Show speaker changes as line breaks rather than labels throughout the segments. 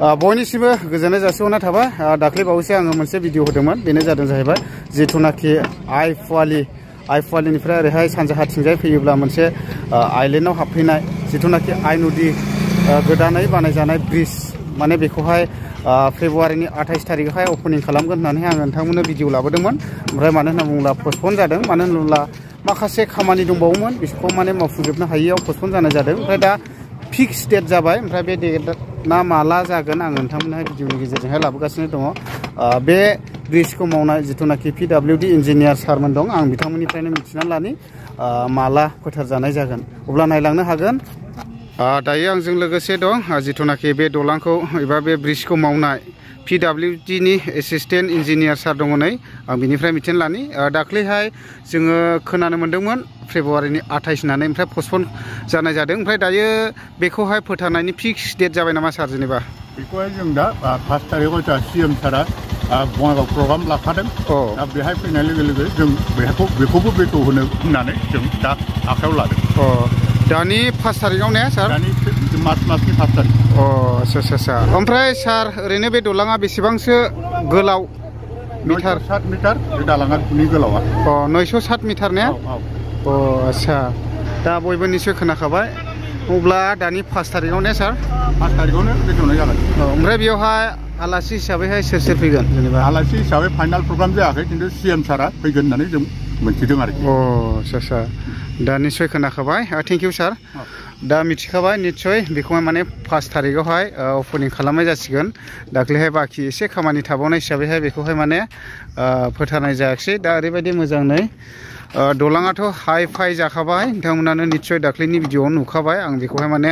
बयनिसिमबो गोजोननाय जासिहरनाय थाबाय दाख्लै बावैसो आङो मोनसे भिडिअ होदोंमोन बेनो जादों जाहैबाय जिथुनाखि आइफवालिनिफ्राय ओरैहाय सानजाहाथिंजाय फैयोब्ला मोनसे आइलेन्डआव हाबफैनाय जिथुनाखि आइ नदि गोदानै बानायजानाय ब्रिज माने बेखौहाय फेब्रुवारिनि 28 थारिखआवहाय अपेनिं खालामगोन होननानै आङो नोंथांमोननो भिडिअ लाबोदोंमन ओमफ्राय मानो होनना बुङोब्ला पस्टपन जादों मानो होनोब्ला माखासे खामानि दंबावोमोन बिसोरखौ माने मावफुंजोबनो हायैयाव पस्टपन जानाय जादों ओमफ्राय दा फिक्स डेट जाबाय ओमफ्राय बे डेटआ माला जागोन आं नोंथांमोनहाय भिडिअनि गेजेरजोंहाय लाबोगासिनो दङ बे ब्रिजखौ मावनाय जिथुनाखि PWD इन्जिनियार सारमोन दं आं बिथांमोननिफ्रायनो मिथिनानै लानि माला फोथारजानाय जागोन अब्ला नायलांनो हागोन दायो आंजों लोगोसे दं जिथुनाखि बे दलांखौ एबा बे ब्रिजखौ मावनाय PWD नि एसिस्टेन्ट इन्जिनियार सार दङ नै आं बिनिफ्राय मिथिनानै लानि दाख्लैहाय जोङो खोनानो मोन्दोंमोन फेब्रुवारिनि 28 होननानै ओमफ्राय पस्टपन जानाय जादों ओमफ्राय दायो बेखौहाय फोथारनायनि फिक्स डेट जाबाय नामा सार जेनेबा
बेखौहाय जों दा 5 थारिखआव जा CM सारा बङाइगाव प्रग्राम लाखादों दा बेहाय फैनाय लोगो लोगो जों बेखौबो बेथ' होनो होननानै जों दा आखायाव लादों दानि 5 थारिखआव ने सार दानि मार्च मासनि 5 थारिख
आच्छा ओमफ्राय सार ओरैनो बे दलाङा बेसेबांसो गोलाव मिटार
907 मिटार बे दालाङानि गोलावा
907 मिटार ने आच्छा दा बयबो निश्चय खोनाखाबाय अब्ला दानि 5 थारिखआव ने सार
5 थारिखआवनो बेखेवनाय जागोन
ओमफ्राय बेयावहाय आलासि हिसाबैहाय सोर फैगोन जेनेबा
आलासि हिसाबै फाइनाल प्रग्राम जायाखै खिन्थु CM सारा फैगोन होननानै जों मोनथिदों आरोखि
आच्छा दा निश्चय खोनाखाबाय थेंक इउ सार दा मिथिखाबाय निश्चय बेखौहाय माने 5 थारिखआवहाय अपेनिं खालामनाय जासिगोन दाख्लैहाय बाखि एसे खामानि थाबावनाय हिसाबैहाय बेखौहाय माने फोथारनाय जायाखिसै दा ओरैबायदि मोजाङै दलाङाथ' हाइ फाइ जाखाबाय नोंथांमोनानो निश्चय दाख्लैनि भिडिअआव नुखाबाय आं बेखौहाय माने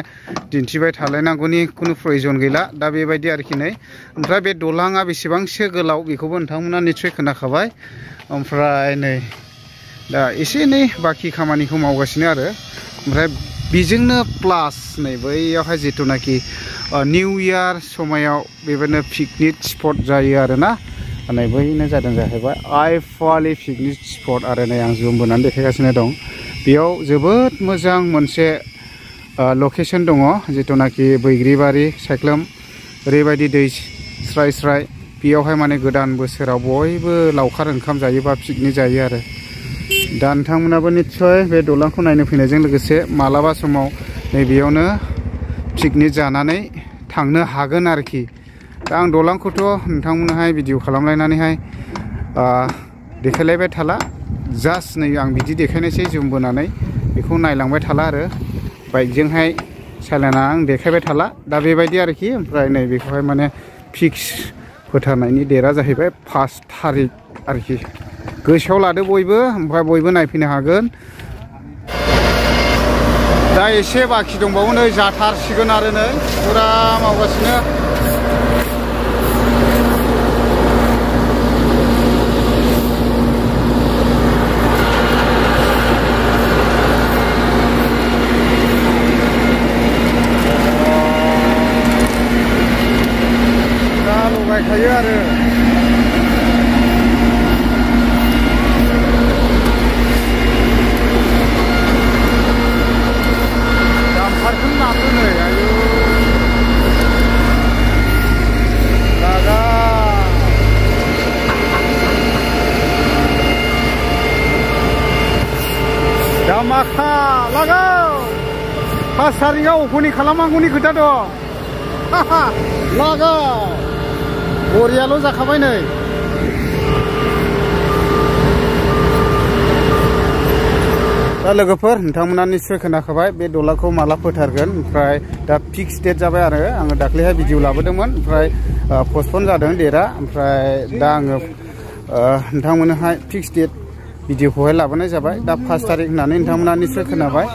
दिन्थिबाय थालायनांगौनि खुनु प्रयजन गैला दा बेबायदि आरोखि नै ओमफ्राय बे दलाङा बेसेबांसो गोलाव बेखौबो नोंथांमोना निश्चय खोनाखाबाय ओमफ्राय नै दा एसे एनै बाखि खामानिखौ मावगासिनो आरो ओमफ्राय बेजोंनो प्लास नै बैयावहाय जिथुनाखि निउ इयार समायाव बेबायदिनो पिकनिक स्पट जायो आरोना नै बैनो जादों जाहैबाय आइफवालि पिकनिक स्पट आरो नै आं जुम बोनानै देखायगासिनो दं बेयाव जोबोद मोजां मोनसे लकेसन दङ जिथुनाखि बैग्रिबारि सायख्लुम ओरैबायदि दै स्राय स्राय बेयावहाय माने गोदान बोसोराव बयबो लावखार ओंखाम जायो बा पिकनिक जायो आरो दा नोंथांमोनाबो निश्चय बे दलांखौ नायनो फैनायजों लोगोसे मालाबा समाव नैबेयावनो पिकनिक जानानै थांनो हागोन आरोखि दा आं दलांखौथ' नोंथांमोनहाय भिडिअ खालामलायनानैहाय देखायलायबाय थाला जास्ट नै आं बिदि देखायनोसै जुम बोनानै बेखौ नायलांबाय थाला आरो बाइकजोंहाय सालायना आं देखायबाय थाला दा बेबायदि आरोखि ओमफ्राय नै बेखौहाय माने फिक्स फोथारनायनि डेटआ जाहैबाय 5 थारिख आरोखि गोसोआव लादो बयबो ओमफ्राय बयबो नायफैनो हागोन दा एसे बाखि दंबावो नै जाथारसिगोन आरो नै फुरा मावगासिनो दा लगायखायो आरो दामाखा लागाव 5 थारिखआव अपेनिं खालामनांगौनि खोथा दं लागाव बरियाल' जाखाबाय नै दा लोगोफोर नोंथांमोना निश्चय खोनाखाबाय बे दलांखौ माला फोथारगोन ओमफ्राय दा फिक्स डेट जाबाय आरो आङो दाख्लैहाय भिडिअ लाबोदोंमोन ओमफ्राय पस्टपन जादों डेटआ ओमफ्राय दा आङो नोंथांमोननोहाय फिक्स डेट भिडिअखौहाय लाबोनाय जाबाय दा 5 थारिख होननानै नोंथांमोना निश्चय खोनाबाय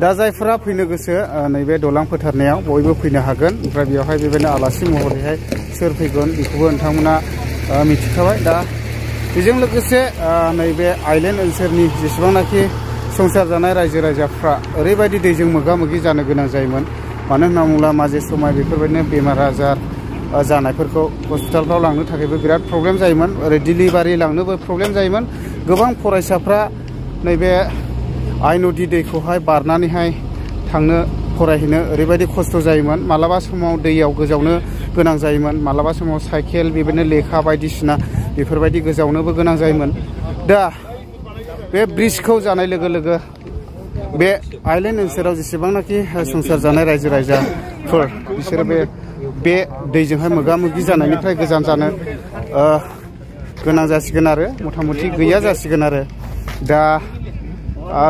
दा जायफोरा फैनो गोसो नैबे दलां फोथारनायाव बयबो फैनो हागोन ओमफ्राय बेयावहाय बेबायदिनो आलासि महरैहाय सोर फैगोन बेखौबो नोंथांमोना मिथिखाबाय दा बेजों लोगोसे नैबे आइलेन्ड ओनसोलनि जेसेबांनाखि संसार जानाय रायजो राजाफ्रा ओरैबायदि दैजों मोगा मोगि जानो गोनां जायोमोन मानो होनना बुङोब्ला माजे समाय बेफोरबायदिनो बेमार आजार जानायफोरखौ हस्पिटालफ्राव लांनो थाखायबो बिराद प्रब्लेम जायोमोन ओरै डिलिभारि लांनोबो प्रब्लेम जायोमोन गोबां फरायसाफ्रा नैबे आइ नदि दैखौहाय बारनानैहाय थांनो फरायहैनो ओरैबायदि खस्थ' जायोमोन मालाबा समाव दैयाव गोजावनो गोनां जायोमोन मालाबा समाव साइकेल बेबायदिनो लेखा बायदिसिना बेफोरबायदि गोजावनोबो गोनां जायोमोन दा बे ब्रिजखौ जानाय लोगो लोगो बे आइलेण्ड ओनसोलाव जेसेबांनाखि संसार जानाय रायजो राजाफोर बिसोरो बे दैजोंहाय मोगा मोगि जानायनिफ्राय गोजान जानो गोनां जासिगोन आरो मथा मथि गैया जासिगोन आरो दा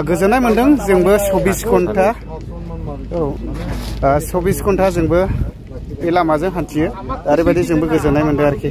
गोजोननाय मोनदों जोंबो 24 घन्टा 24 घन्टा जोंबो बे लामाजों हान्थियो ओरैबायदि जोंबो गोजोननाय मोनदों आरोखि